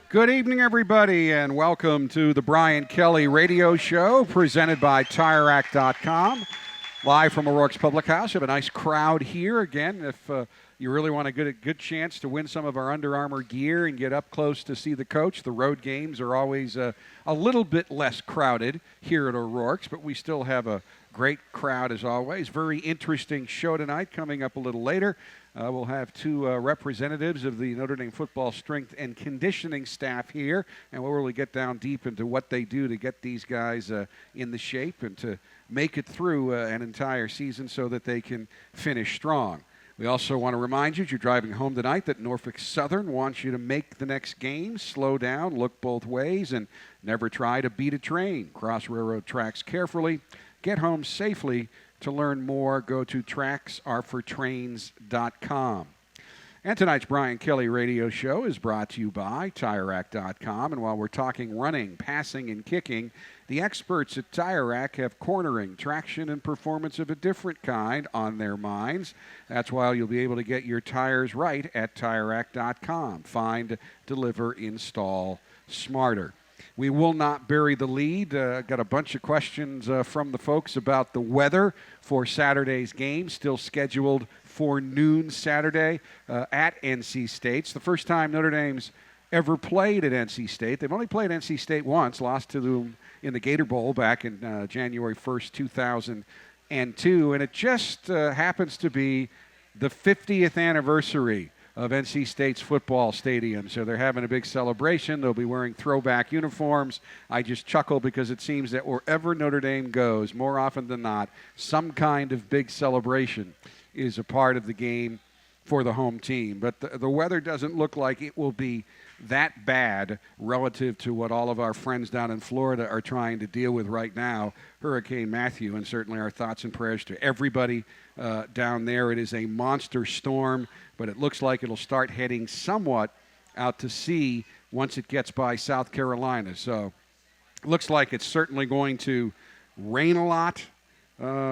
Good evening, everybody, and welcome to the Brian Kelly Radio Show presented by TireRack.com. Live from O'Rourke's Public House. We have a nice crowd here. Again, if you really want to get a good chance to win some of our Under Armour gear and get up close to see the coach, the road games are always a little bit less crowded here at O'Rourke's, but we still have a great crowd as always. Very interesting show tonight coming up a little later. We'll have two representatives of the Notre Dame football strength and conditioning staff here, and we'll really get down deep into what they do to get these guys in the shape and to make it through an entire season so that they can finish strong. We also want to remind you, as you're driving home tonight, that Norfolk Southern wants you to make the next game, slow down, look both ways, and never try to beat a train. Cross railroad tracks carefully, get home safely. To learn more, go to tracksarefortrains.com. And tonight's Brian Kelly Radio Show is brought to you by TireRack.com. And while we're talking running, passing, and kicking, the experts at Tire Rack have cornering, traction, and performance of a different kind on their minds. That's why you'll be able to get your tires right at TireRack.com. Find, deliver, install smarter. We will not bury the lead. Got a bunch of questions from the folks about the weather for Saturday's game, still scheduled for noon Saturday at NC State. It's the first time Notre Dame's ever played at NC State. They've only played NC State once, lost to them in the Gator Bowl back in January 1st, 2002. And it just happens to be the 50th anniversary of NC State's football stadium. So they're having a big celebration. They'll be wearing throwback uniforms. I just chuckle because it seems that wherever Notre Dame goes, more often than not, some kind of big celebration is a part of the game for the home team. But the weather doesn't look like it will be that bad relative to what all of our friends down in Florida are trying to deal with right now, Hurricane Matthew, and certainly our thoughts and prayers to everybody down there. It is a monster storm, but it looks like it'll start heading somewhat out to sea once it gets by South Carolina. So it looks like it's certainly going to rain a lot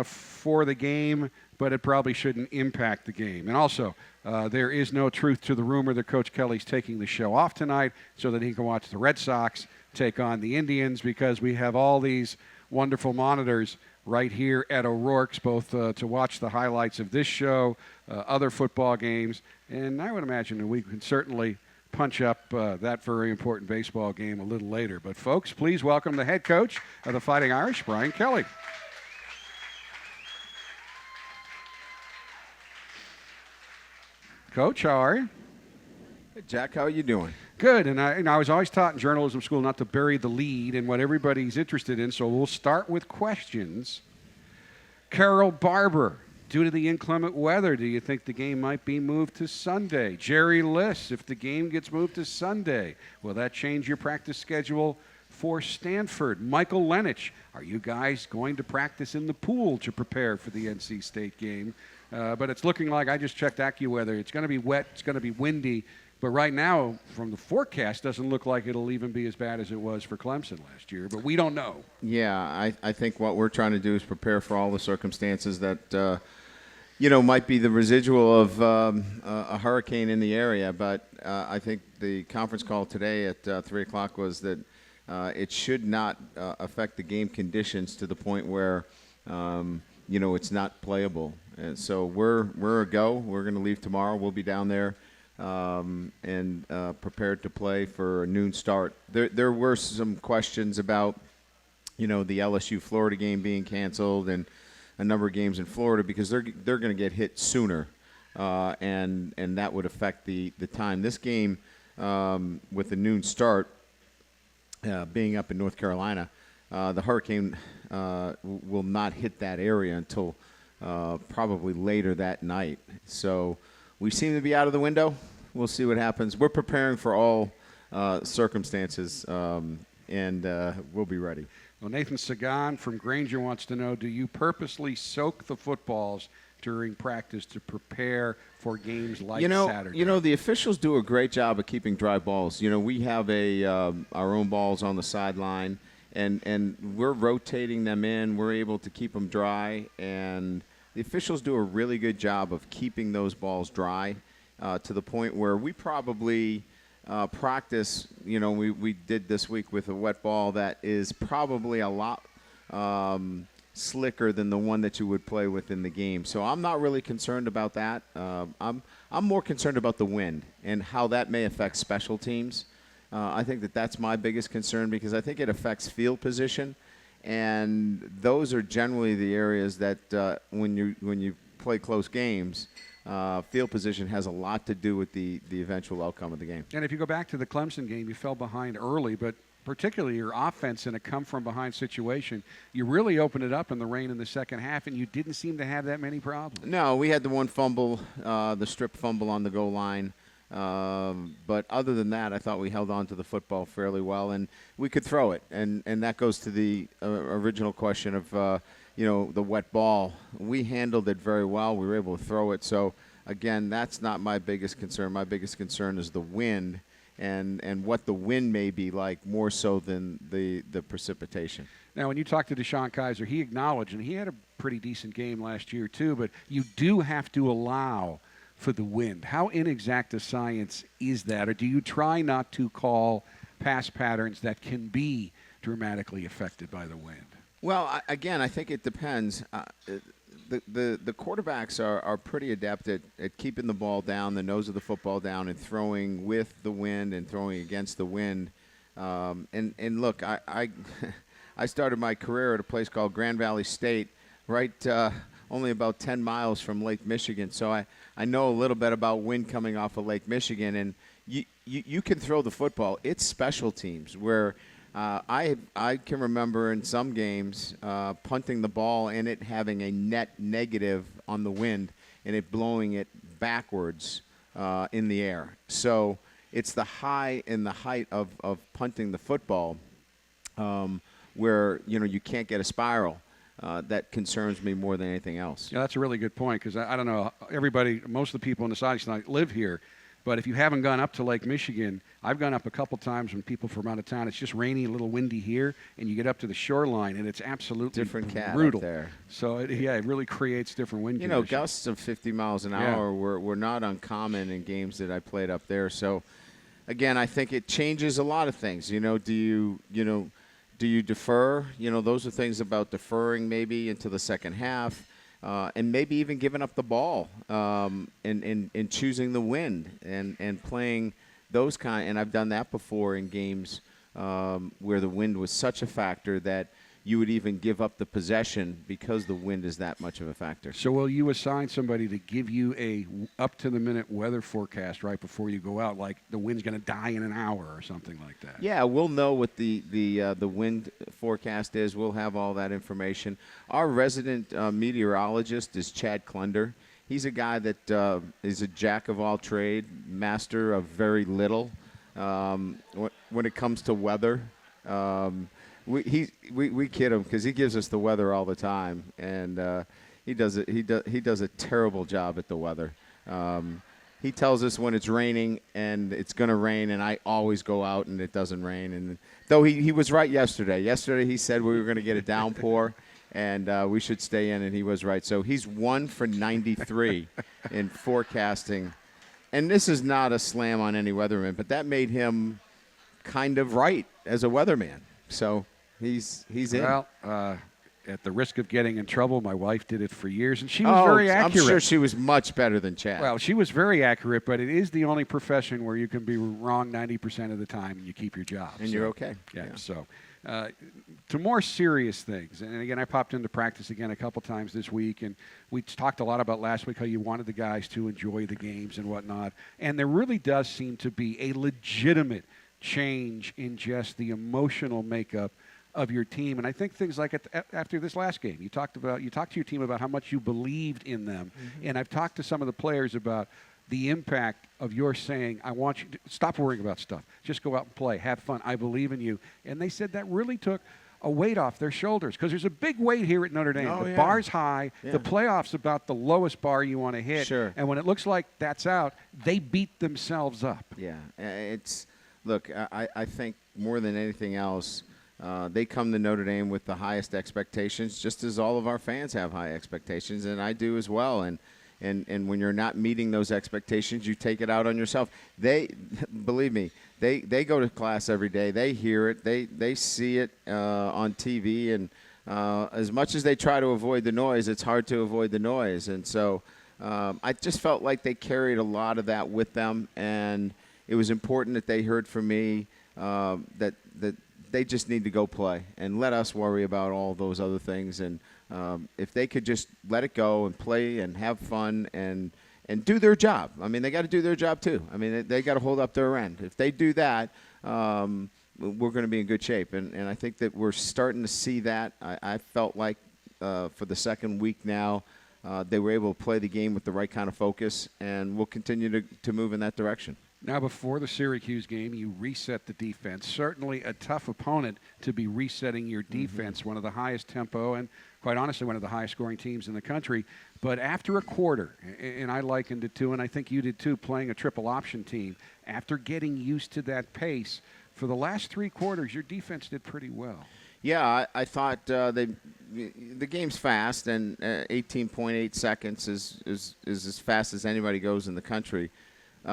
for the game, but it probably shouldn't impact the game. And also, there is no truth to the rumor that Coach Kelly's taking the show off tonight so that he can watch the Red Sox take on the Indians, because we have all these wonderful monitors right here at O'Rourke's, both to watch the highlights of this show, other football games, and I would imagine that we can certainly punch up that very important baseball game a little later. But, folks, please welcome the head coach of the Fighting Irish, Brian Kelly. Coach, how are you? Hey, Jack, how are you doing? Good, and I was always taught in journalism school not to bury the lead and what everybody's interested in, so we'll start with questions. Carol Barber, due to the inclement weather, do you think the game might be moved to Sunday? Jerry Liss, if the game gets moved to Sunday, will that change your practice schedule for Stanford? Michael Lenich, are you guys going to practice in the pool to prepare for the NC State game? But it's looking like, I just checked AccuWeather, it's going to be wet, it's going to be windy, but right now, from the forecast, doesn't look like it'll even be as bad as it was for Clemson last year, but we don't know. Yeah, I think what we're trying to do is prepare for all the circumstances that, might be the residual of a hurricane in the area, but I think the conference call today at 3 o'clock was that it should not affect the game conditions to the point where, it's not playable. And so we're a go. We're going to leave tomorrow. We'll be down there and prepared to play for a noon start. There were some questions about, the LSU-Florida game being canceled and a number of games in Florida because they're going to get hit sooner, and that would affect the time. This game with the noon start being up in North Carolina, the hurricane will not hit that area until probably later that night. So we seem to be out of the window. We'll see what happens. We're preparing for all circumstances, and we'll be ready. Well, Nathan Sagan from Granger wants to know, do you purposely soak the footballs during practice to prepare for games like Saturday? The officials do a great job of keeping dry balls. We have our own balls on the sideline, and we're rotating them in. We're able to keep them dry, and the officials do a really good job of keeping those balls dry to the point where we probably practice, we did this week with a wet ball that is probably a lot slicker than the one that you would play with in the game. So I'm not really concerned about that. I'm more concerned about the wind and how that may affect special teams. I think that's my biggest concern because I think it affects field position, and those are generally the areas that when you play close games, field position has a lot to do with the eventual outcome of the game. And if you go back to the Clemson game, you fell behind early, but particularly your offense in a come-from-behind situation, you really opened it up in the rain in the second half, and you didn't seem to have that many problems. No, we had the one fumble, the strip fumble on the goal line. But other than that, I thought we held on to the football fairly well, and we could throw it. And that goes to the original question of, the wet ball. We handled it very well. We were able to throw it. So, again, that's not my biggest concern. My biggest concern is the wind and what the wind may be like more so than the precipitation. Now, when you talked to Deshaun Kaiser, he acknowledged, and he had a pretty decent game last year too, but you do have to allow for the wind. How inexact a science is that? Or do you try not to call pass patterns that can be dramatically affected by the wind? Well, again, I think it depends. The quarterbacks are pretty adept at keeping the ball down, the nose of the football down, and throwing with the wind and throwing against the wind. And look, I I started my career at a place called Grand Valley State, right only about 10 miles from Lake Michigan. So I know a little bit about wind coming off of Lake Michigan. And you can throw the football. It's special teams where I can remember in some games punting the ball and it having a net negative on the wind and it blowing it backwards in the air. So it's the high and the height of punting the football where, you can't get a spiral. That concerns me more than anything else. Yeah, that's a really good point because I don't know, most of the people in the audience tonight live here. But if you haven't gone up to Lake Michigan, I've gone up a couple times when people from out of town. It's just rainy, a little windy here, and you get up to the shoreline, and it's absolutely different cat brutal. Up there. So it really creates different wind conditions. Gusts of 50 miles an hour were not uncommon in games that I played up there. So, again, I think it changes a lot of things. Do you defer? Those are things about deferring maybe into the second half. And maybe even giving up the ball and choosing the wind and playing those kind. And I've done that before in games where the wind was such a factor that you would even give up the possession because the wind is that much of a factor. So will you assign somebody to give you a up-to-the-minute weather forecast right before you go out, like the wind's going to die in an hour or something like that? Yeah, we'll know what the wind forecast is. We'll have all that information. Our resident meteorologist is Chad Klunder. He's a guy that is a jack of all trade, master of very little when it comes to weather. We kid him because he gives us the weather all the time, and he does a terrible job at the weather. He tells us when it's raining and it's going to rain, and I always go out and it doesn't rain. And though he was right yesterday. Yesterday he said we were going to get a downpour and we should stay in, and he was right. So he's 1 for 93 in forecasting. And this is not a slam on any weatherman, but that made him kind of right as a weatherman. So he's in. Well, at the risk of getting in trouble, my wife did it for years, and she was very accurate. I'm sure she was much better than Chad. Well, she was very accurate, but it is the only profession where you can be wrong 90% of the time and you keep your job. And you're okay. Yeah. So to more serious things, and again, I popped into practice again a couple times this week, and we talked a lot about last week how you wanted the guys to enjoy the games and whatnot, and there really does seem to be a legitimate change in just the emotional makeup of your team. And I think things like after this last game, you talked to your team about how much you believed in them. Mm-hmm. And I've talked to some of the players about the impact of your saying, I want you to stop worrying about stuff. Just go out and play. Have fun. I believe in you. And they said that really took a weight off their shoulders because there's a big weight here at Notre Dame. The bar's high. Yeah. The playoff's about the lowest bar you want to hit. Sure. And when it looks like that's out, they beat themselves up. Yeah. Look, I think more than anything else, they come to Notre Dame with the highest expectations, just as all of our fans have high expectations, and I do as well. And And when you're not meeting those expectations, you take it out on yourself. They, believe me, they go to class every day. They hear it. They see it on TV. And as much as they try to avoid the noise, it's hard to avoid the noise. And so I just felt like they carried a lot of that with them. And it was important that they heard from me that they just need to go play and let us worry about all those other things. And if they could just let it go and play and have fun and do their job. I mean, they got to do their job too. I mean, they got to hold up their end. If they do that, we're going to be in good shape. And I think that we're starting to see that. I felt like for the second week now, they were able to play the game with the right kind of focus, and we'll continue to move in that direction. Now, before the Syracuse game, you reset the defense. Certainly a tough opponent to be resetting your defense, one of the highest tempo and, quite honestly, one of the highest scoring teams in the country. But after a quarter, and I likened it to, and I think you did too, playing a triple option team, after getting used to that pace, for the last 3 quarters, your defense did pretty well. Yeah, I thought the game's fast, and 18.8 seconds is as fast as anybody goes in the country.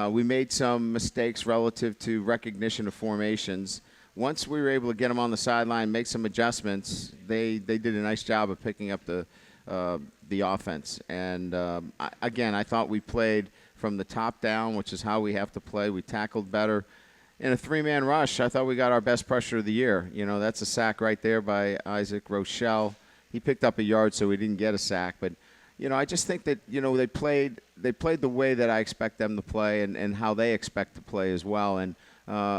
We made some mistakes relative to recognition of formations. Once we were able to get them on the sideline, make some adjustments, they did a nice job of picking up the offense. And I thought we played from the top down, which is how we have to play. We tackled better. In a 3-man rush, I thought we got our best pressure of the year. You know, that's a sack right there by Isaac Rochelle. He picked up a yard, so he didn't get a sack. But, you know, I just think that, you know, they played the way that I expect them to play and how they expect to play as well. And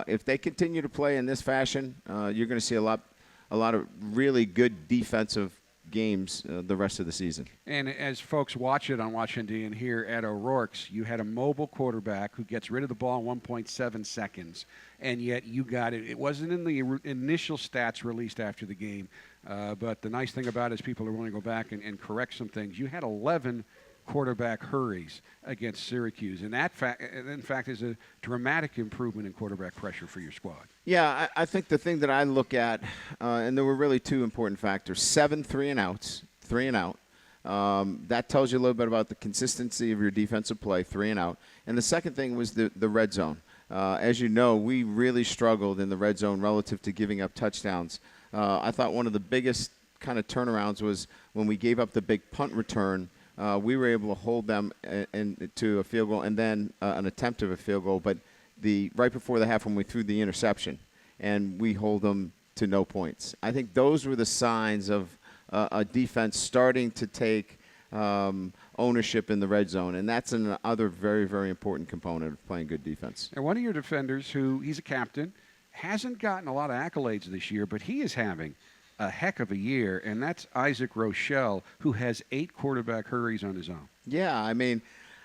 if they continue to play in this fashion, you're going to see a lot of really good defensive games the rest of the season. And as folks watch it on Washington here at O'Rourke's, you had a mobile quarterback who gets rid of the ball in 1.7 seconds, and yet you got it. It wasn't in the initial stats released after the game, but the nice thing about it is people are willing to go back and correct some things. You had 11 quarterback hurries against Syracuse, and that in fact is a dramatic improvement in quarterback pressure for your squad. Yeah, I think the thing that I look at, and there were really 2 important factors: 7 3 and outs, 3 and out. That tells you a little bit about the consistency of your defensive play, 3 and out. And the second thing was the red zone. As you know, we really struggled in the red zone relative to giving up touchdowns. I thought one of the biggest kind of turnarounds was when we gave up the big punt return. We were able to hold them to a field goal and then an attempt of a field goal, but right before the half when we threw the interception, and we hold them to no points. I think those were the signs of a defense starting to take ownership in the red zone, and that's another very, very important component of playing good defense. And one of your defenders, he's a captain, hasn't gotten a lot of accolades this year, but he is having a heck of a year, and that's Isaac Rochelle, who has 8 quarterback hurries on his own. Yeah, I mean,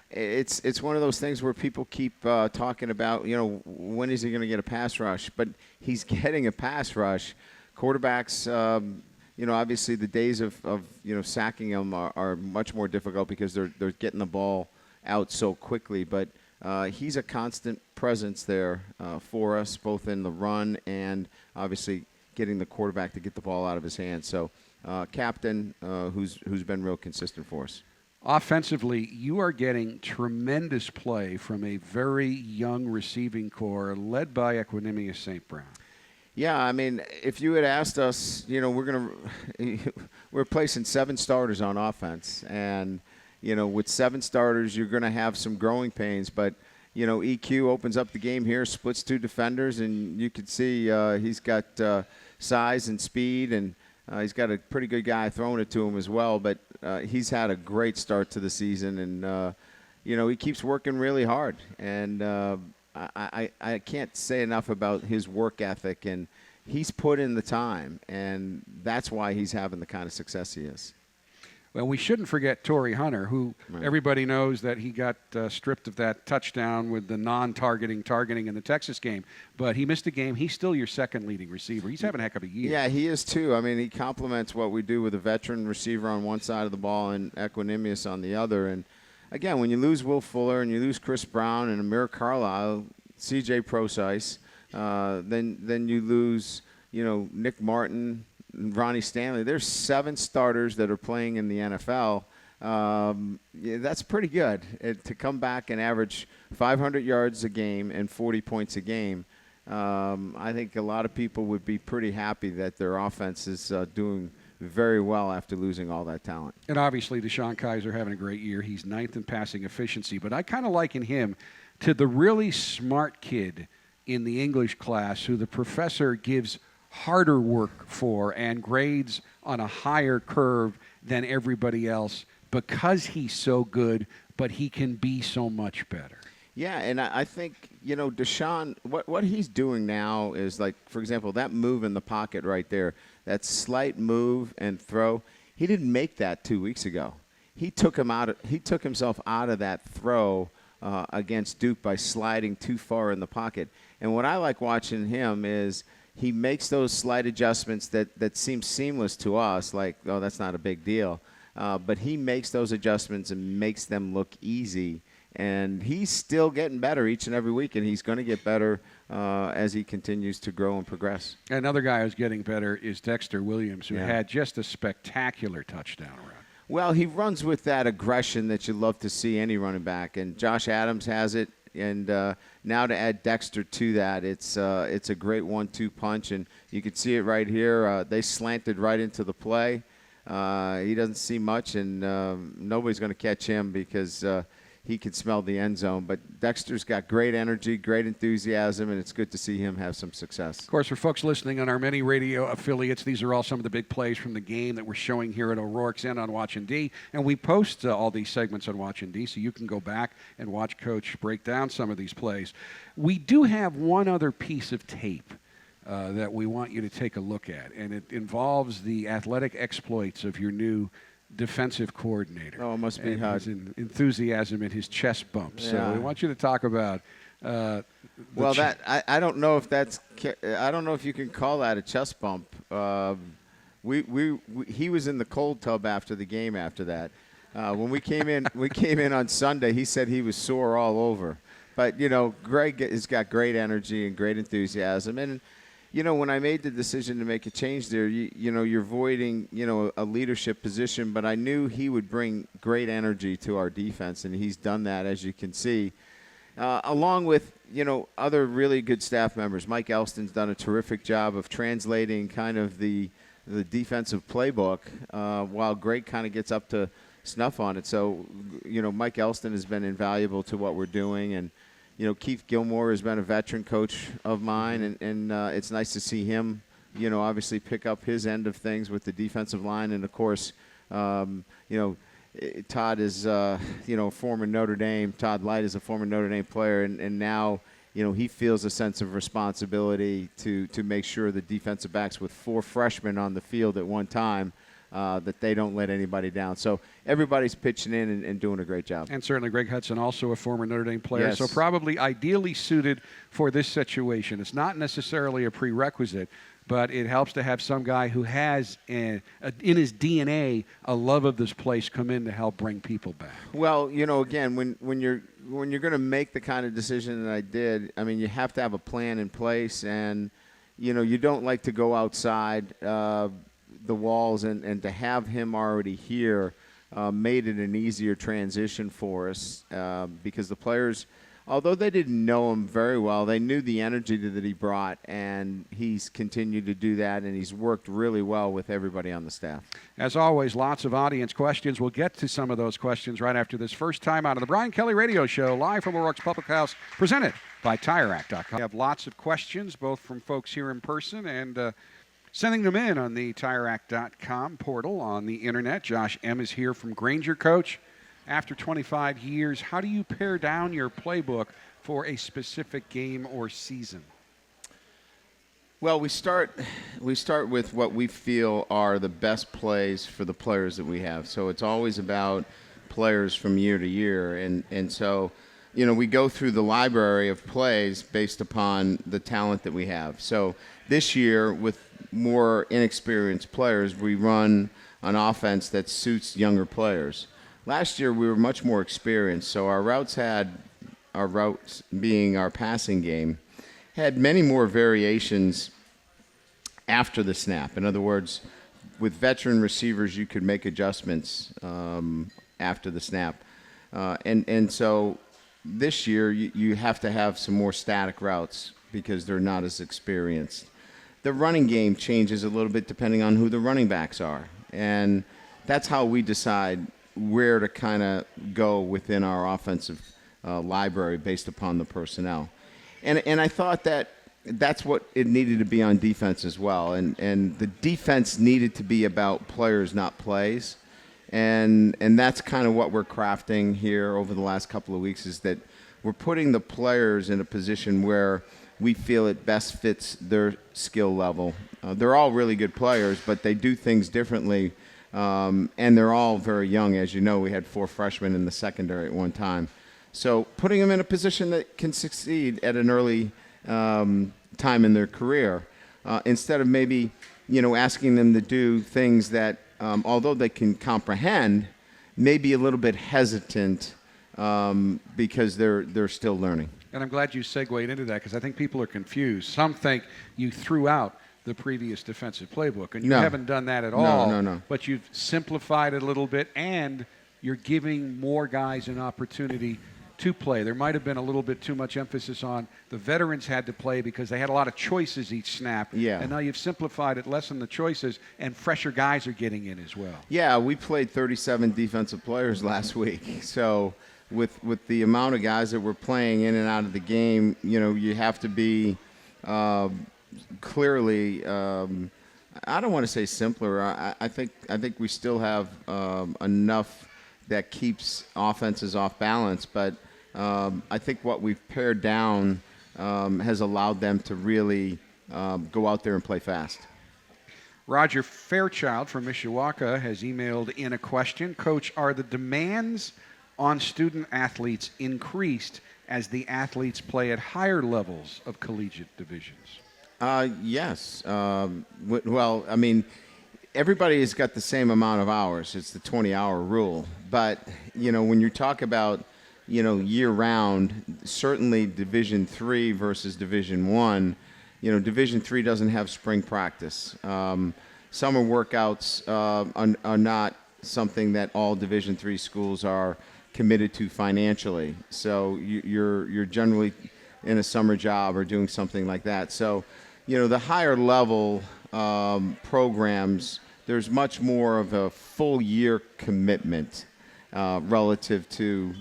it's one of those things where people keep talking about, you know, when is he going to get a pass rush? But he's getting a pass rush. Quarterbacks, you know, obviously the days of you know, sacking them are much more difficult because they're getting the ball out so quickly. But he's a constant presence there for us, both in the run and obviously getting the quarterback to get the ball out of his hands. So captain who's been real consistent for us. Offensively, you are getting tremendous play from a very young receiving core led by Equinemius St. Brown. Yeah, I mean, if you had asked us, you know, we're placing 7 starters on offense, and you know, with 7 starters, you're going to have some growing pains. But you know, EQ opens up the game here, splits 2 defenders, and you can see he's got size and speed, and he's got a pretty good guy throwing it to him as well. But he's had a great start to the season, and you know, he keeps working really hard. And I can't say enough about his work ethic, and he's put in the time, and that's why he's having the kind of success he is. Well, we shouldn't forget Torrey Hunter, who Right. everybody knows that he got stripped of that touchdown with the targeting in the Texas game. But he missed a game. He's still your second leading receiver. He's having a heck of a year. Yeah, he is too. I mean, he complements what we do with a veteran receiver on one side of the ball and Equinemius on the other. And again, when you lose Will Fuller and you lose Chris Brown and Amir Carlisle, C.J. Procise, then you lose, you know, Nick Martin, Ronnie Stanley. There's 7 starters that are playing in the NFL. Yeah, that's pretty good. To come back and average 500 yards a game and 40 points a game, I think a lot of people would be pretty happy that their offense is doing very well after losing all that talent. And obviously, Deshaun Kaiser having a great year. He's 9th in passing efficiency, but I kind of liken him to the really smart kid in the English class who the professor gives harder work for and grades on a higher curve than everybody else because he's so good, but he can be so much better. Yeah, and I think, Deshaun, what he's doing now is, like, for example, that move in the pocket right there, that slight move and throw, he didn't make that 2 weeks ago. He took himself out of that throw against Duke by sliding too far in the pocket. And what I like watching him is he makes those slight adjustments that seem seamless to us, like, oh, that's not a big deal. But he makes those adjustments and makes them look easy. And he's still getting better each and every week, and he's going to get better as he continues to grow and progress. Another guy who's getting better is Dexter Williams, who had just a spectacular touchdown run. Well, he runs with that aggression that you love to see any running back, and Josh Adams has it. And now to add Dexter to that, it's a great 1-2 punch, and you can see it right here. They slanted right into the play. He doesn't see much, and nobody's going to catch him because he can smell the end zone. But Dexter's got great energy, great enthusiasm, and it's good to see him have some success. Of course, for folks listening on our many radio affiliates, these are all some of the big plays from the game that we're showing here at O'Rourke's and on Watch and D. And we post all these segments on Watch and D, so you can go back and watch Coach break down some of these plays. We do have one other piece of tape that we want you to take a look at, and it involves the athletic exploits of your new defensive coordinator. Oh, it must be his enthusiasm and his chest bumps. Yeah. So we want you to talk about. I don't know if you can call that a chest bump. He was in the cold tub after the game. After that, when we came in on Sunday, he said he was sore all over. But Greg has got great energy and great enthusiasm, and when I made the decision to make a change there, you're voiding, a leadership position, but I knew he would bring great energy to our defense, and he's done that, as you can see, along with, other really good staff members. Mike Elston's done a terrific job of translating kind of the defensive playbook while Greg kind of gets up to snuff on it. So, Mike Elston has been invaluable to what we're doing, and Keith Gilmore has been a veteran coach of mine, and it's nice to see him, obviously pick up his end of things with the defensive line. And, of course, Todd is, former Notre Dame. Todd Light is a former Notre Dame player, and now, he feels a sense of responsibility to make sure the defensive backs with 4 freshmen on the field at one time, that they don't let anybody down. So everybody's pitching in and doing a great job. And certainly Greg Hudson, also a former Notre Dame player, Yes. so probably ideally suited for this situation. It's not necessarily a prerequisite, but it helps to have some guy who has, in his DNA, a love of this place come in to help bring people back. Well, again, when you're going to make the kind of decision that I did, I mean, you have to have a plan in place, and, you don't like to go outside the walls, and to have him already here made it an easier transition for us because the players, although they didn't know him very well, they knew the energy that he brought, and he's continued to do that, and he's worked really well with everybody on the staff. As always, lots of audience questions. We'll get to some of those questions right after this first time out of the Brian Kelly Radio Show, live from O'Rourke's Public House, presented by TireRack.com. We have lots of questions, both from folks here in person and sending them in on the TireRack.com portal on the internet. Josh M. is here from Granger. Coach, after 25 years, how do you pare down your playbook for a specific game or season? Well, we start with what we feel are the best plays for the players that we have. So it's always about players from year to year. And so, we go through the library of plays based upon the talent that we have. So this year, with more inexperienced players, we run an offense that suits younger players. Last year, we were much more experienced, so our routes being our passing game, had many more variations after the snap. In other words, with veteran receivers, you could make adjustments after the snap. And so this year you have to have some more static routes because they're not as experienced. The running game changes a little bit depending on who the running backs are. And that's how we decide where to kind of go within our offensive library based upon the personnel. And I thought that's what it needed to be on defense as well. And the defense needed to be about players, not plays. And that's kind of what we're crafting here over the last couple of weeks, is that we're putting the players in a position where we feel it best fits their skill level. They're all really good players, but they do things differently, and they're all very young. As you know, we had 4 freshmen in the secondary at one time. So putting them in a position that can succeed at an early time in their career, instead of maybe, asking them to do things that, although they can comprehend, maybe a little bit hesitant because they're still learning. And I'm glad you segued into that, because I think people are confused. Some think you threw out the previous defensive playbook, and you haven't done that at all. No. But you've simplified it a little bit, and you're giving more guys an opportunity to play. There might have been a little bit too much emphasis on the veterans had to play because they had a lot of choices each snap. Yeah. And now you've simplified it, lessened the choices, and fresher guys are getting in as well. Yeah, we played 37 defensive players last week. So with the amount of guys that were playing in and out of the game, you have to be clearly, I don't want to say simpler. I think we still have enough that keeps offenses off balance, but I think what we've pared down has allowed them to really go out there and play fast. Roger Fairchild from Mishawaka has emailed in a question. Coach, are the demands on student athletes increased as the athletes play at higher levels of collegiate divisions? Yes. Well, I mean, everybody has got the same amount of hours. It's the 20-hour rule. But, when you talk about, year-round, certainly Division III versus Division I, Division III doesn't have spring practice. Summer workouts are not something that all Division III schools are committed to financially. So you're generally in a summer job or doing something like that. So, the higher level programs, there's much more of a full year commitment relative to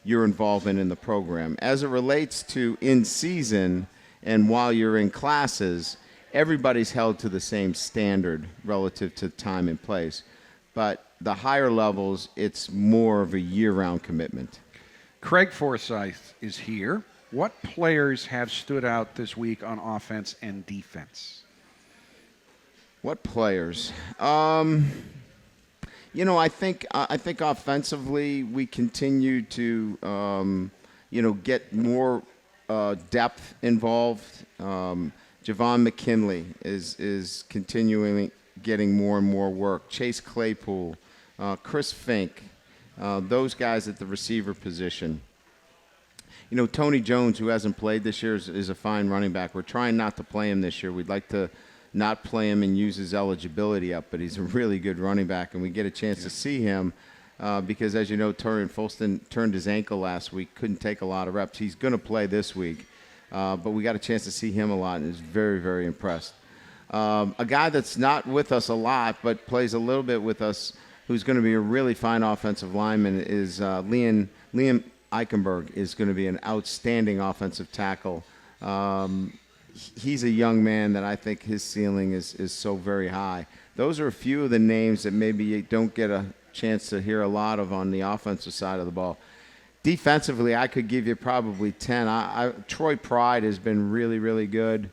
your involvement in the program. As it relates to in season and while you're in classes, everybody's held to the same standard relative to time and place. But the higher levels, it's more of a year-round commitment. Craig Forsyth is here. What players have stood out this week on offense and defense? What players? I think offensively we continue to get more depth involved. Javon McKinley is continuing getting more and more work. Chase Claypool, Chris Fink, those guys at the receiver position. Tony Jones, who hasn't played this year, is a fine running back. We're trying not to play him this year. We'd like to not play him and use his eligibility up, but he's a really good running back, and we get a chance to see him because, as you know, Torian Folston turned his ankle last week, couldn't take a lot of reps. He's going to play this week, but we got a chance to see him a lot and is very, very impressed. A guy that's not with us a lot but plays a little bit with us, who's going to be a really fine offensive lineman, is Liam Eichenberg is going to be an outstanding offensive tackle. He's a young man that I think his ceiling is so very high. Those are a few of the names that maybe you don't get a chance to hear a lot of on the offensive side of the ball. Defensively, I could give you probably 10. Troy Pride has been really, really good.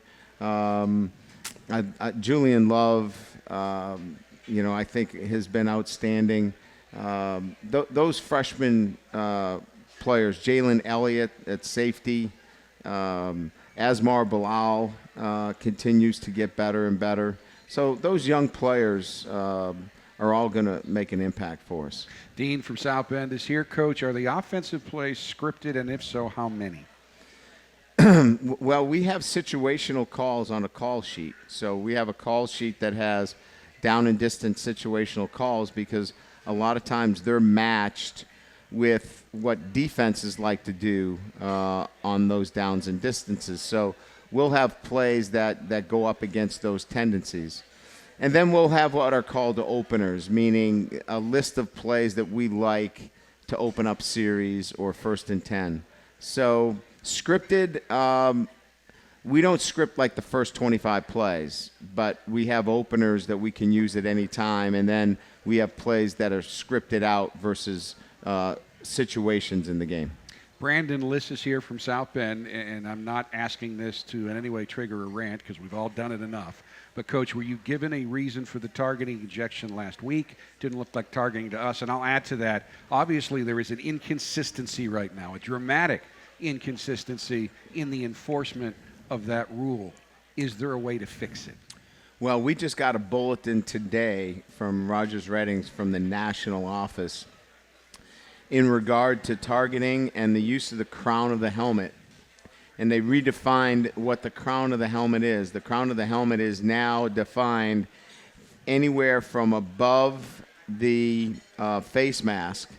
Julian Love, I think has been outstanding. Those freshman players, Jalen Elliott at safety, Asmar Bilal continues to get better and better. So those young players are all going to make an impact for us. Dean from South Bend is here. Coach, are the offensive plays scripted, and if so, how many? Well, we have situational calls on a call sheet. So we have a call sheet that has down and distance situational calls because a lot of times they're matched with what defenses like to do on those downs and distances. So we'll have plays that go up against those tendencies. And then we'll have what are called openers, meaning a list of plays that we like to open up series or 1st and 10. So scripted, we don't script like the first 25 plays, but we have openers that we can use at any time, and then we have plays that are scripted out versus situations in the game. Brandon Liss is here from South Bend, and I'm not asking this to in any way trigger a rant because we've all done it enough. But, Coach, were you given a reason for the targeting ejection last week? Didn't look like targeting to us. And I'll add to that, obviously there is an inconsistency right now, a dramatic inconsistency in the enforcement of that rule. Is there a way to fix it? Well, we just got a bulletin today from Rogers Reddings from the national office in regard to targeting and the use of the crown of the helmet. And they redefined what the crown of the helmet is. The crown of the helmet is now defined anywhere from above the face mask,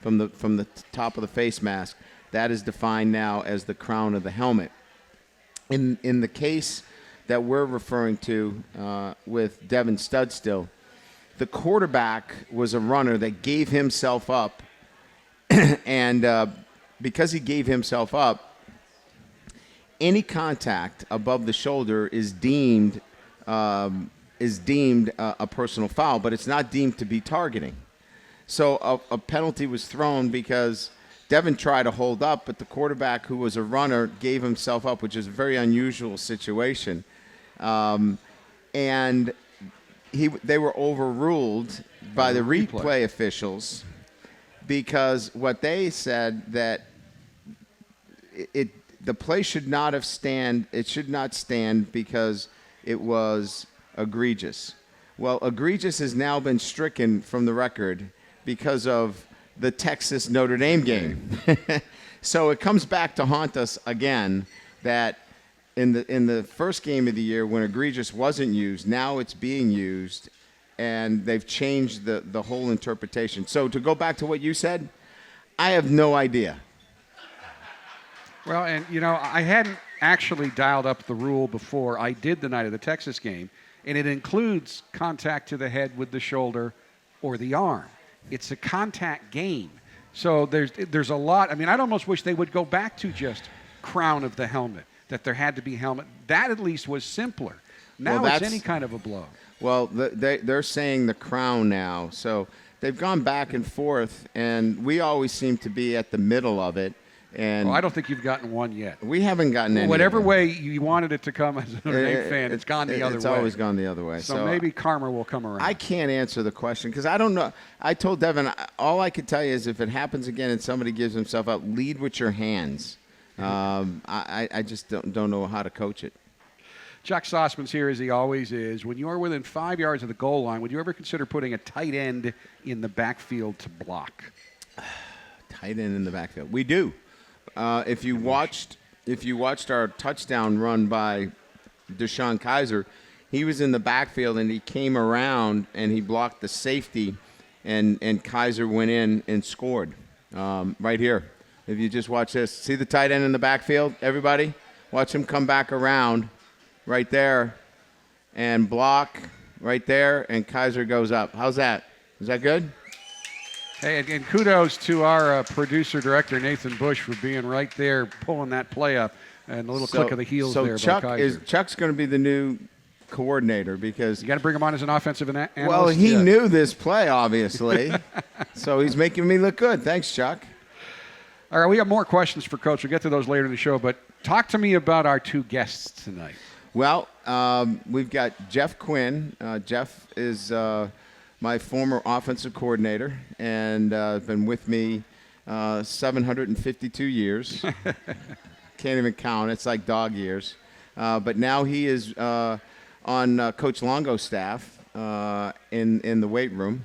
from the top of the face mask. That is defined now as the crown of the helmet. In the case that we're referring to with Devin Studstill, the quarterback was a runner that gave himself up, and because he gave himself up, any contact above the shoulder is deemed a personal foul, but it's not deemed to be targeting. So a penalty was thrown because Devin tried to hold up, but the quarterback, who was a runner, gave himself up, which is a very unusual situation. And they were overruled by the replay officials because what they said that the play should not have stand. It should not stand because it was egregious. Well, egregious has now been stricken from the record because of the Texas Notre Dame game. So it comes back to haunt us again that in the first game of the year when egregious wasn't used, now it's being used, and they've changed the whole interpretation. So to go back to what you said, I have no idea. Well, and, I hadn't actually dialed up the rule before I did the night of the Texas game, and it includes contact to the head with the shoulder or the arm. It's a contact game. So there's a lot. I mean, I'd almost wish they would go back to just crown of the helmet, that there had to be helmet. That at least was simpler. Now it's any kind of a blow. Well, they're saying the crown now. So they've gone back and forth, and we always seem to be at the middle of it. And I don't think you've gotten one yet. We haven't gotten any. Whatever way you wanted it to come as a Notre Dame fan, it's gone the other way. It's always gone the other way. So maybe karma will come around. I can't answer the question because I don't know. I told Devin, all I could tell you is if it happens again and somebody gives himself up, lead with your hands. I just don't know how to coach it. Chuck Sossman's here as he always is. When you are within 5 yards of the goal line, would you ever consider putting a tight end in the backfield to block? Tight end in the backfield. We do. If you watched our touchdown run by Deshaun Kaiser, he was in the backfield and he came around and he blocked the safety, and Kaiser went in and scored right here. If you just watch this, see the tight end in the backfield, everybody? Watch him come back around right there and block right there, and Kaiser goes up. How's that? Is that good? Hey, and kudos to our producer-director, Nathan Bush, for being right there, pulling that play up, and a little click of the heels there by Kaiser. Chuck's going to be the new coordinator because you got to bring him on as an offensive analyst. Well, he knew this play, obviously, so he's making me look good. Thanks, Chuck. All right, we have more questions for Coach. We'll get to those later in the show, but talk to me about our two guests tonight. Well, we've got Jeff Quinn. Jeff is my former offensive coordinator and been with me 752 years. Can't even count. It's like dog years. But now he is on Coach Longo's staff in the weight room.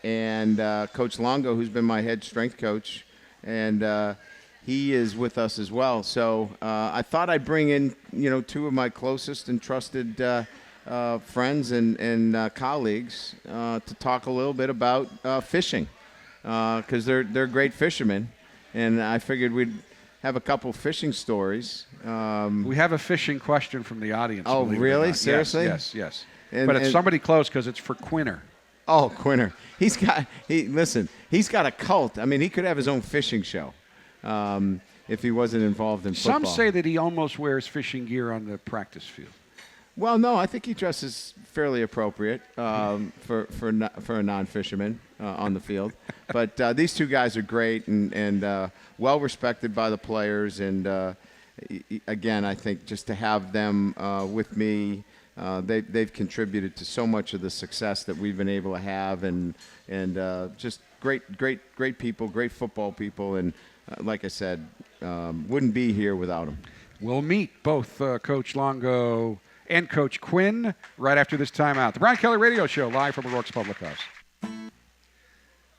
And Coach Longo, who's been my head strength coach, and he is with us as well. So I thought I'd bring in, two of my closest and trusted friends and colleagues to talk a little bit about fishing, because they're great fishermen, and I figured we'd have a couple fishing stories. We have a fishing question from the audience. Oh, believe it or really? not. Seriously? Yes. And- But it's and- somebody close because it's for Quinner. Oh, Quinner. He's got a cult. I mean, he could have his own fishing show if he wasn't involved in football. Some say that he almost wears fishing gear on the practice field. Well, no, I think he dresses fairly appropriate for a non-fisherman on the field. But these two guys are great and well respected by the players. And again, I think just to have them with me, they've contributed to so much of the success that we've been able to have, and just great people, great football people, and like I said, wouldn't be here without them. We'll meet both Coach Longo and Coach Quinn right after this timeout. The Brian Kelly Radio Show, live from O'Rourke's Public House.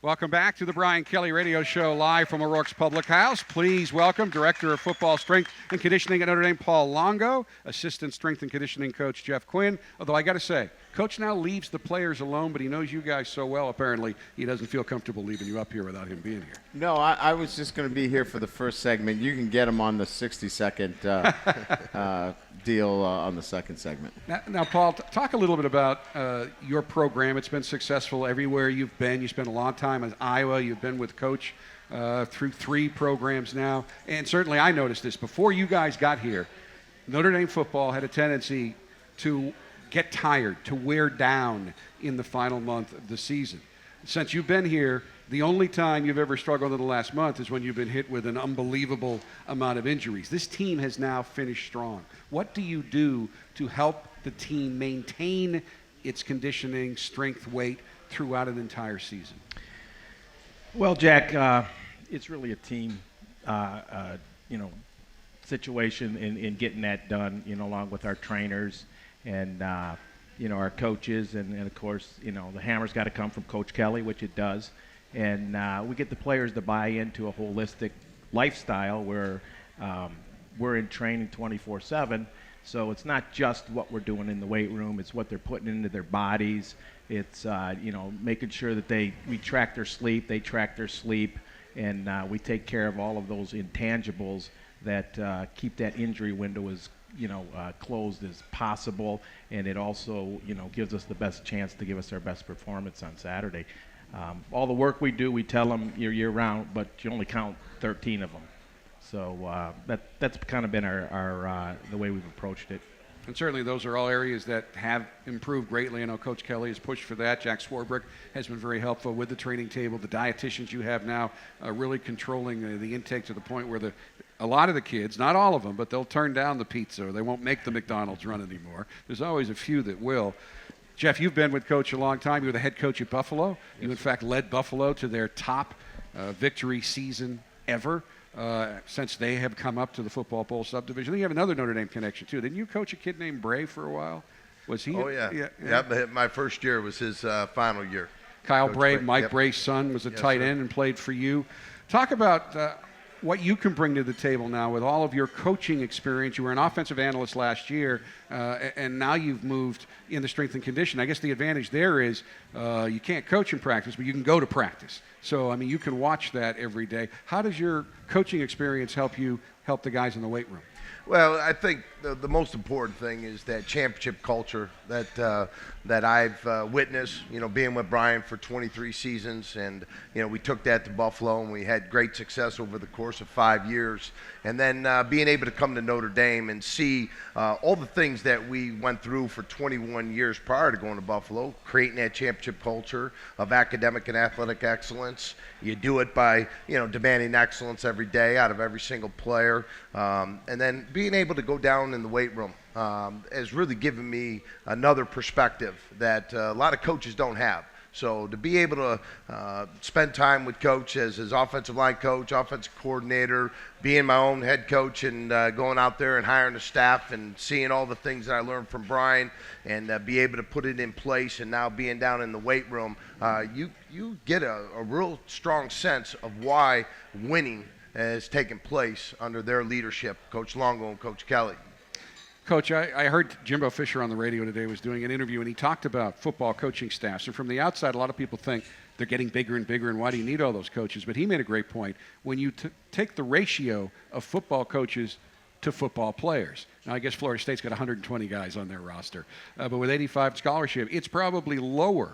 Welcome back to the Brian Kelly Radio Show, live from O'Rourke's Public House. Please welcome Director of Football Strength and Conditioning at Notre Dame, Paul Longo, Assistant Strength and Conditioning Coach Jeff Quinn. Although I got to say, Coach now leaves the players alone, but he knows you guys so well, apparently, he doesn't feel comfortable leaving you up here without him being here. No, I was just going to be here for the first segment. You can get him on the 60-second deal on the second segment. Now Paul, talk a little bit about your program. It's been successful everywhere you've been. You spent a long time in Iowa. You've been with Coach through 3 programs now. And certainly I noticed this. Before you guys got here, Notre Dame football had a tendency to get tired, to wear down in the final month of the season. Since you've been here, the only time you've ever struggled in the last month is when you've been hit with an unbelievable amount of injuries. This team has now finished strong. What do you do to help the team maintain its conditioning, strength, weight throughout an entire season? Well, Jack, it's really a team, situation in getting that done, along with our trainers and, our coaches. And of course, the hammer's got to come from Coach Kelly, which it does. And we get the players to buy into a holistic lifestyle where we're in training 24/7. So it's not just what we're doing in the weight room, it's what they're putting into their bodies. It's, making sure that we track their sleep, they track their sleep, and we take care of all of those intangibles that keep that injury window as closed as possible. And it also, gives us the best chance to give us our best performance on Saturday. All the work we do, we tell them you're year-round, but you only count 13 of them. So that's kind of been our the way we've approached it. And certainly those are all areas that have improved greatly. I know Coach Kelly has pushed for that. Jack Swarbrick has been very helpful with the training table. The dietitians you have now really controlling the intake to the point where a lot of the kids, not all of them, but they'll turn down the pizza or they won't make the McDonald's run anymore. There's always a few that will. Jeff, you've been with Coach a long time. You were the head coach at Buffalo. Yes. You, in fact, led Buffalo to their top victory season ever since they have come up to the Football Bowl subdivision. I think you have another Notre Dame connection, too. Didn't you coach a kid named Bray for a while? Was he? Oh, yeah. Yeah, my first year was his final year. Kyle Coach Bray, Bray. Mike Yep. Bray's son, was a Yes, tight sir. end and played for you. Talk about what you can bring to the table now with all of your coaching experience. You were an offensive analyst last year, and now you've moved in the strength and condition. I guess the advantage there is you can't coach in practice, but you can go to practice. So, I mean, you can watch that every day. How does your coaching experience help the guys in the weight room? Well, I think the most important thing is that championship culture that I've witnessed, being with Brian for 23 seasons. And, we took that to Buffalo and we had great success over the course of 5 years. And then being able to come to Notre Dame and see all the things that we went through for 21 years prior to going to Buffalo, creating that championship culture of academic and athletic excellence. You do it by, demanding excellence every day out of every single player. And then being able to go down in the weight room has really given me another perspective that a lot of coaches don't have. So to be able to spend time with Coach as his offensive line coach, offensive coordinator, being my own head coach and going out there and hiring the staff and seeing all the things that I learned from Brian and be able to put it in place, and now being down in the weight room, you get a real strong sense of why winning has taken place under their leadership, Coach Longo and Coach Kelly. Coach, I heard Jimbo Fisher on the radio today was doing an interview, and he talked about football coaching staffs. And from the outside, a lot of people think they're getting bigger and bigger, and why do you need all those coaches? But he made a great point. When you take the ratio of football coaches to football players. Now, I guess Florida State's got 120 guys on their roster. But with 85 scholarship, it's probably lower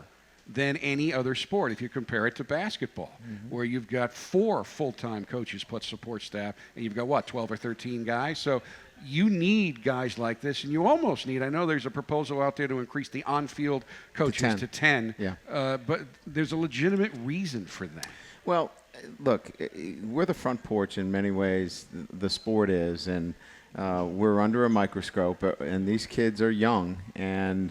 than any other sport if you compare it to basketball, where you've got 4 full-time coaches plus support staff, and you've got, what, 12 or 13 guys? So you need guys like this, and you almost need, I know there's a proposal out there to increase the on-field coaches to 10, but there's a legitimate reason for that. Well, look, we're the front porch in many ways, the sport is, and we're under a microscope, and these kids are young, and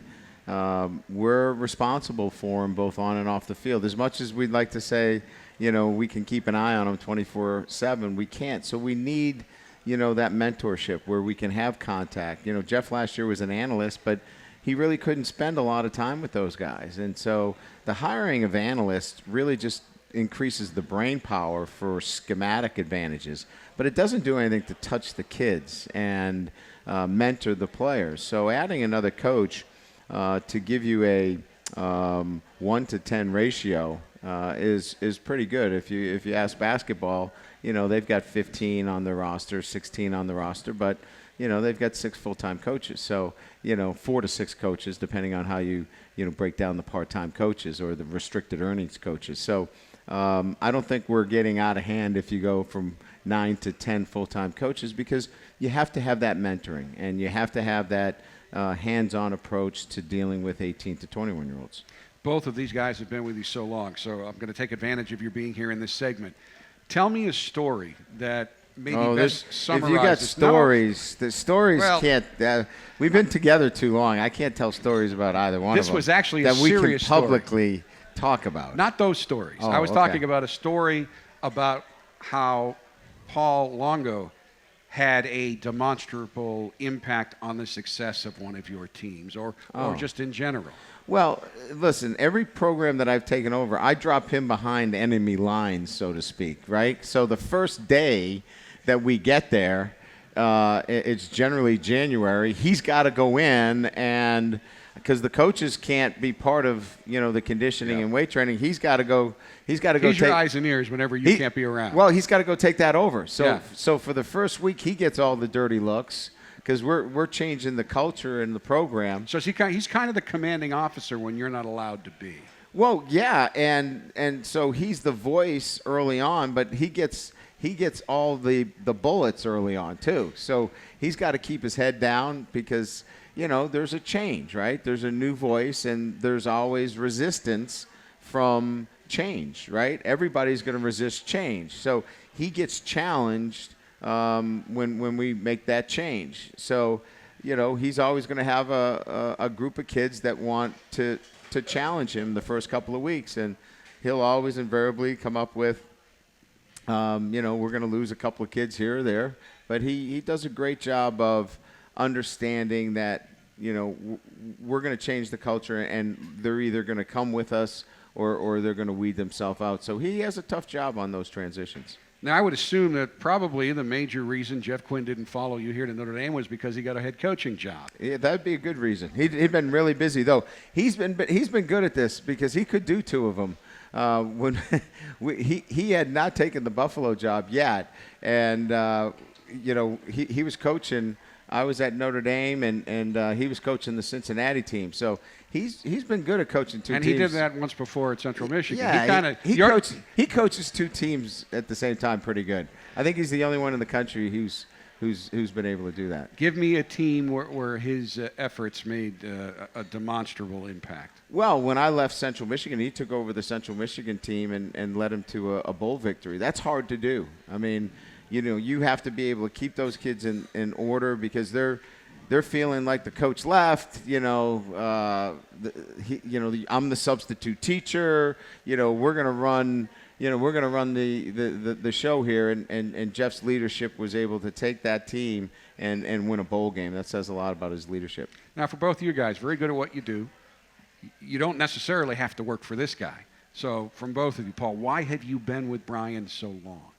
we're responsible for them both on and off the field. As much as we'd like to say, we can keep an eye on them 24/7, we can't. So we need, that mentorship where we can have contact. Jeff last year was an analyst, but he really couldn't spend a lot of time with those guys. And so the hiring of analysts really just increases the brain power for schematic advantages, but it doesn't do anything to touch the kids and mentor the players. So adding another coach to give you a 1 to 10 ratio is pretty good. If you ask basketball, they've got 15 on the roster, 16 on the roster, but they've got 6 full-time coaches. So 4 to 6 coaches, depending on how you break down the part-time coaches or the restricted earnings coaches. So I don't think we're getting out of hand if you go from 9 to 10 full-time coaches, because you have to have that mentoring and you have to have that hands-on approach to dealing with 18 to 21-year-olds. Both of these guys have been with you so long, so I'm going to take advantage of your being here in this segment. Tell me a story that maybe best summarizes. If you got stories, the stories can't. We've been together too long. I can't tell stories about either one of them. This was actually that a we serious can publicly talk about. Not those stories. Oh, I was okay. talking about a story about how Paul Longo had a demonstrable impact on the success of one of your teams, or just in general. Well, listen, every program that I've taken over, I drop him behind enemy lines, so to speak, right? So the first day that we get there, it's generally January, he's got to go in, and because the coaches can't be part of, the conditioning and weight training, he's got to go. He's your eyes and ears whenever you can't be around. Well, he's got to go take that over. So for the first week, he gets all the dirty looks, because we're changing the culture in the program. So he's kind of the commanding officer when you're not allowed to be. Well, yeah, and so he's the voice early on, but he gets all the bullets early on too. So he's got to keep his head down, because there's a change, right? There's a new voice, and there's always resistance from change, right? Everybody's going to resist change. So he gets challenged when we make that change. So, he's always going to have a group of kids that want to challenge him the first couple of weeks, and he'll always invariably come up with, we're going to lose a couple of kids here or there, but he does a great job of understanding that, we're going to change the culture, and they're either going to come with us or they're going to weed themselves out. So he has a tough job on those transitions. Now, I would assume that probably the major reason Jeff Quinn didn't follow you here to Notre Dame was because he got a head coaching job. Yeah, that'd be a good reason. He'd been really busy, though. He's been good at this, because he could do 2 of them. He had not taken the Buffalo job yet, and he was coaching. I was at Notre Dame, and he was coaching the Cincinnati team. So he's been good at coaching 2 teams. And he did that once before at Central Michigan. Yeah, he coaches 2 teams at the same time pretty good. I think he's the only one in the country who's been able to do that. Give me a team where his efforts made a demonstrable impact. Well, when I left Central Michigan, he took over the Central Michigan team and led him to a bowl victory. That's hard to do. I mean, you have to be able to keep those kids in order, because they're feeling like the coach left. I'm the substitute teacher. We're gonna run. We're gonna run the show here, and Jeff's leadership was able to take that team and win a bowl game. That says a lot about his leadership. Now, for both of you guys, very good at what you do. You don't necessarily have to work for this guy. So, from both of you, Paul, why have you been with Brian so long?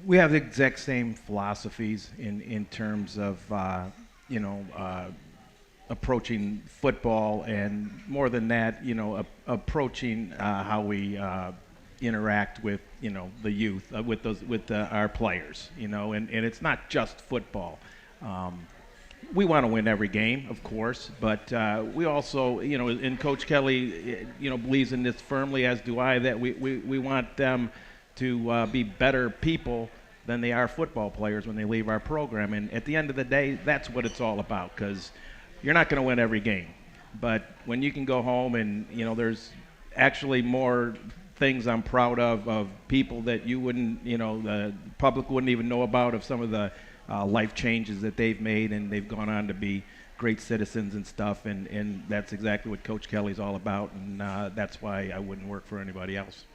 We have the exact same philosophies in terms of, approaching football, and more than that, approaching how we interact with, the youth, with our players, and it's not just football. We want to win every game, of course, but we also, and Coach Kelly, believes in this firmly, as do I, that we want them to be better people than they are football players when they leave our program. And at the end of the day, that's what it's all about, because you're not going to win every game. But when you can go home and, there's actually more things I'm proud of people that you wouldn't, the public wouldn't even know about, of some of the life changes that they've made, and they've gone on to be great citizens and stuff. And that's exactly what Coach Kelly's all about, and that's why I wouldn't work for anybody else.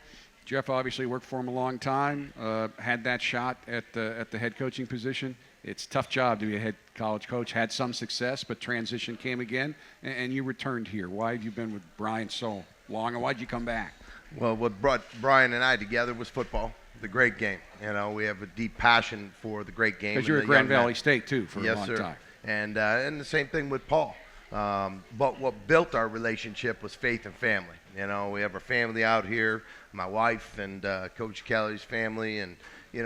Jeff obviously worked for him a long time, had that shot at the head coaching position. It's a tough job to be a head college coach. Had some success, but transition came again, and you returned here. Why have you been with Brian so long, and why did you come back? Well, what brought Brian and I together was football, the great game. We have a deep passion for the great game. Because you're at Grand Valley State, too, for a long time. And the same thing with Paul. But what built our relationship was faith and family. We have our family out here, my wife and Coach Kelly's family, and,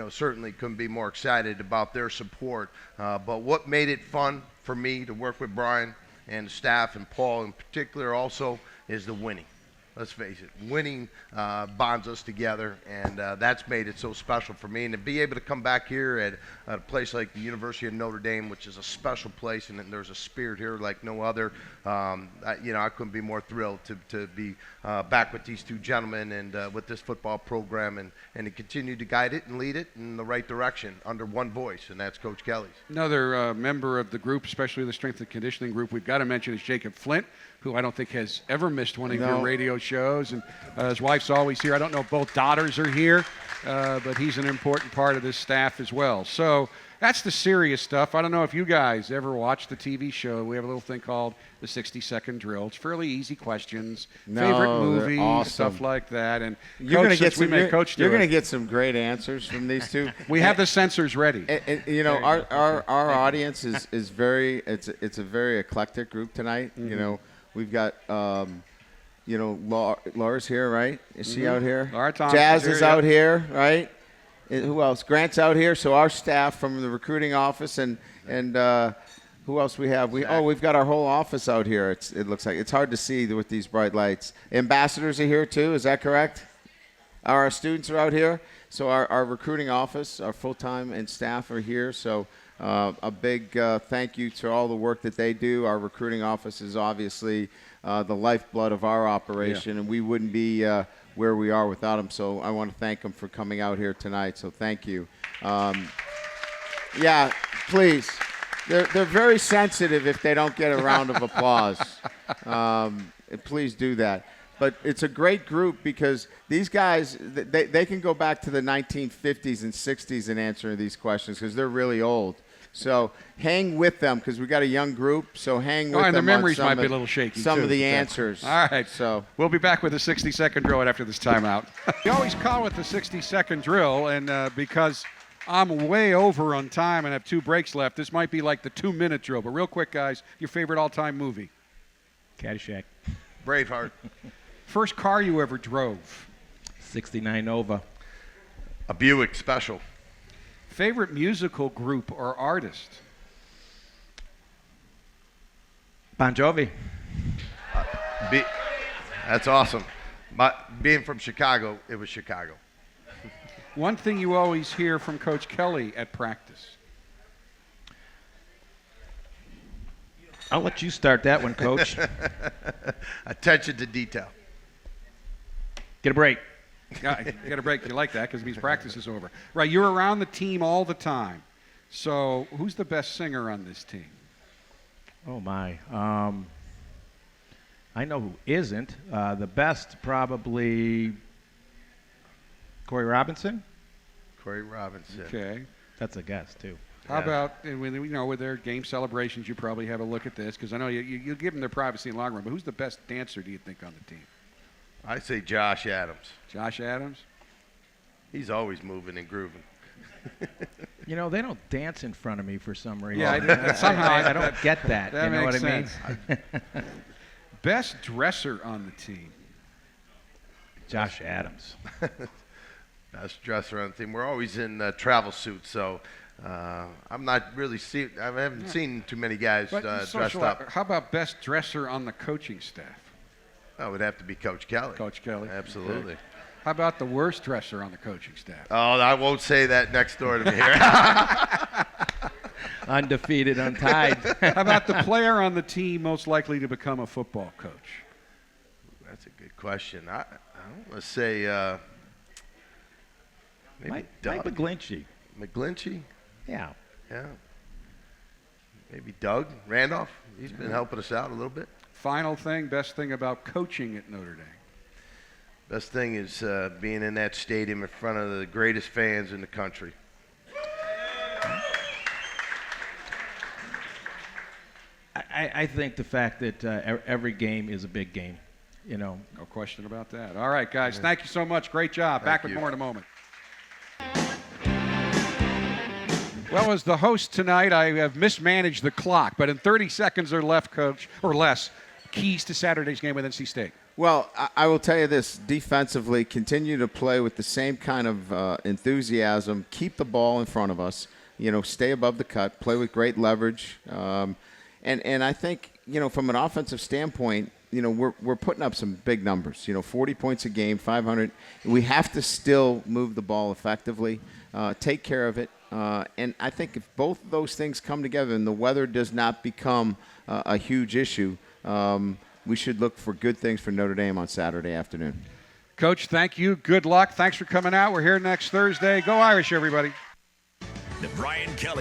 certainly couldn't be more excited about their support. But what made it fun for me to work with Brian and the staff, and Paul in particular also, is the winning. Let's face it, winning bonds us together, and that's made it so special for me. And to be able to come back here at a place like the University of Notre Dame, which is a special place, and there's a spirit here like no other, I couldn't be more thrilled to be back with these two gentlemen and with this football program, and to continue to guide it and lead it in the right direction under one voice, and that's Coach Kelly's. Another member of the group, especially the strength and conditioning group, we've got to mention is Jacob Flint, who I don't think has ever missed one of your radio shows. And his wife's always here. I don't know if both daughters are here, but he's an important part of this staff as well. So that's the serious stuff. I don't know if you guys ever watched the TV show. We have a little thing called the 60-second drill. It's fairly easy questions, favorite movie, awesome. Stuff like that. And you're going to get some. You're going to get some great answers from these two. We have the censors ready. Our audience is very. It's a very eclectic group tonight. Mm-hmm. We've got, Laura's here, right? Is she out here? Laura Thompson Jazz is out here, right? Who else? Grant's out here. So our staff from the recruiting office, and who else we have? We've got our whole office out here. It looks like it's hard to see with these bright lights. Ambassadors are here too. Is that correct? Our students are out here. So our recruiting office, our full-time and staff are here. So. A big thank you to all the work that they do. Our recruiting office is obviously the lifeblood of our operation, and we wouldn't be where we are without them. So I want to thank them for coming out here tonight. So thank you. Yeah, please. They're very sensitive if they don't get a round of applause. Please do that. But it's a great group because these guys, they can go back to the 1950s and 60s in answering these questions because they're really old. So hang with them because we got a young group. So hang with them. And the memories might be a little shaky. Some too, of the answers. All right. So we'll be back with the 60-second drill right after this timeout. We always call it the 60-second drill, and because I'm way over on time and have 2 breaks left, this might be like the 2-minute drill. But real quick, guys, your favorite all-time movie? Caddyshack. Braveheart. First car you ever drove? 69 Nova. A Buick Special. Favorite musical group or artist? Bon Jovi. That's awesome. Being from Chicago, it was Chicago. One thing you always hear from Coach Kelly at practice? I'll let you start that one, Coach. Attention to detail. Get a break. Get a break. You like that because it means practice is over. Right, you're around the team all the time. So who's the best singer on this team? Oh, my. I know who isn't. The best, probably Corey Robinson. Corey Robinson. Okay. That's a guess, too. How about, with their game celebrations, you probably have a look at this because I know you give them their privacy in the long run, but who's the best dancer, do you think, on the team? I say Josh Adams. Josh Adams? He's always moving and grooving. You know, they don't dance in front of me for some reason. Yeah, somehow I don't get that. That You know makes what I mean? sense. Best dresser on the team. Josh Adams. Best dresser on the team. We're always in travel suits, so I'm not really I haven't seen too many guys dressed up. How about best dresser on the coaching staff? That would have to be Coach Kelly. Coach Kelly. Absolutely. Okay. How about the worst dresser on the coaching staff? Oh, I won't say that next door to me here. Undefeated, untied. How about the player on the team most likely to become a football coach? That's a good question. I want to say maybe Mike Doug McGlinchey. McGlinchey. Yeah. Yeah. Maybe Doug Randolph. He's been helping us out a little bit. Final thing, best thing about coaching at Notre Dame. Best thing is being in that stadium in front of the greatest fans in the country. I think the fact that every game is a big game, you know. No question about that. All right, guys, thank you so much. Great job. Back with you. more in a moment. Well, as the host tonight, I have mismanaged the clock, but in 30 seconds or left, Coach, or less, keys to Saturday's game with NC State. Well, I will tell you this. Defensively, continue to play with the same kind of enthusiasm. Keep the ball in front of us. You know, stay above the cut. Play with great leverage. And I think, you know, from an offensive standpoint, you know, we're putting up some big numbers. You know, 40 points a game, 500. We have to still move the ball effectively, take care of it. And I think if both of those things come together and the weather does not become a huge issue, we should look for good things for Notre Dame on Saturday afternoon. Coach, thank you. Good luck. Thanks for coming out. We're here next Thursday. Go Irish, everybody. The Brian Kelly